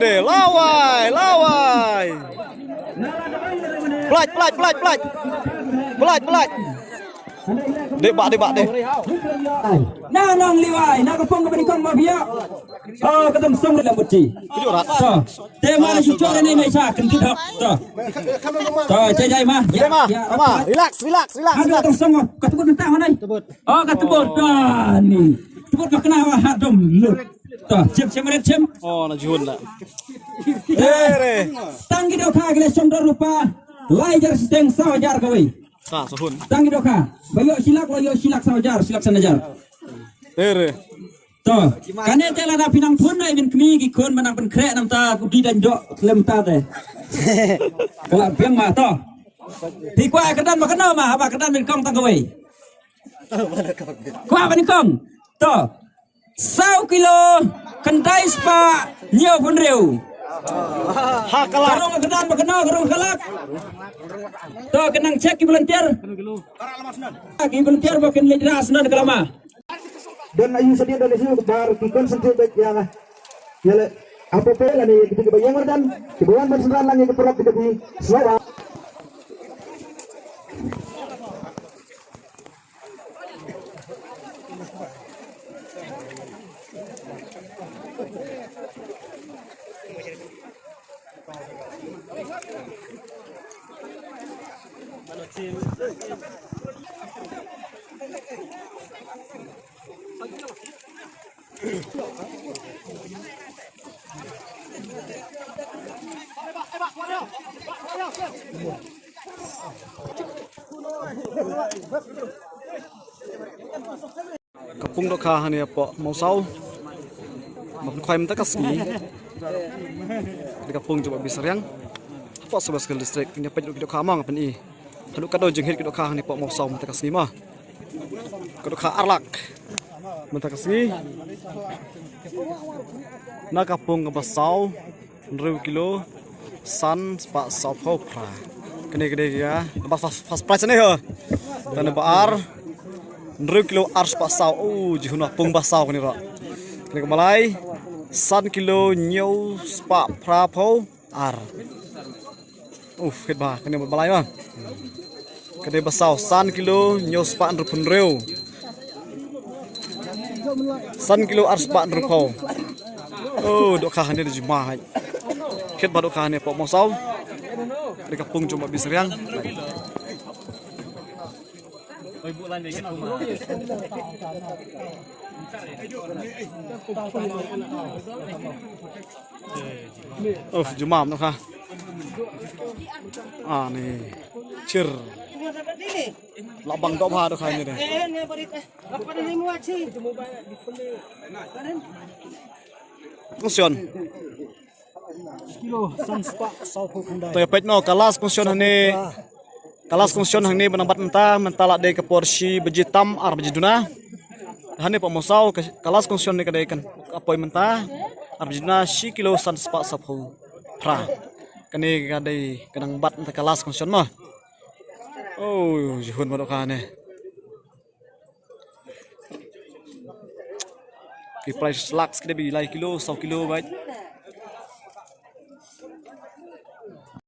Lawai, lawai. Pelat. Dek bak dek. Nah nong liwai, nak kepong ke penikong mafia. Oh, ketemu song dalam beci. Kujur rat. Tema ni suci ni mai sa kentit hok. Jai mah. Ama, relax. Ada ketemu song ketebut entah mana. Oh, ketebut ni. Ketebut kau kena wah dom lut. Cem meret cem. Oh, na juhun dah. Tanggi doka gile sondra rupa. Lajar sistem sawajar kawai. Sa suhun. Tanggi doka. Bayo silak sawajar, silak sanajar. Toh, kane tela na pinang pun na ibin kmi gi kon manang pen krek nam ta ku di dan jok lem ta te. Kala piang ma toh. Ti kwa kedan ma kena ma apa kedan bin kong tang kawai. Kwa ban kong. Toh. 1 kilo kendai spa nyo pun reu. Hakalak. Karung kedan ma kena karung kalak. Toh kenang cek ki volunteer. Ki volunteer bakin ledras nan kalama. Dan ayu sedia dan isu bar kikon sentuh baik ya apa pela nih ketika bayang dan kebuan bersentuhan lagi ke perut ketika di Selawat. Kapung dok kah ni apa mau sau. Makan kuai mentak kasih. Di kapung coba bisa yang. Apa sebab sekali distrik ini apa dok kamang apa ni. Kalau kado jenghit dok kah ni apa mau sau mentak kasih mah. Kado kah arlak. Mentak kasih. Nak kapung ke basau 1 kilo san sepak sau pra. Kene ya. Pas price ni he. Dan baar 1 kilo ars pasau. Oh, jihuna pung basau kini rak. Kini kemalai 1 kilo nyu spa prapo ar. Hit bah kini kemalai mah. Kini basau 1 kilo nyu spa rupun reu. 1 kilo ars spa rupau. Oh, dok kah ni dijumah. Hit bah dok kah ni pok mosau. Kini kapung cuma bisriang. Oh, jumam tu kah? Ni, cir. Labang dok bah dok kah ni deh. Konsion. Toy pet no kalas konsion ni. Kalas konsion hang ni benambat mentala de ke porsi bejitam ar bejiduna. Hani pemosau kalas konsion ni kadai kan apoi mentah ar bejiduna 1 kilo san spa saphu pra. Kani kadai kenang bat enta kalas konsion mah. Oh, jihun madokane. Ki price lax kede bi lai kilo 100 kilo baik.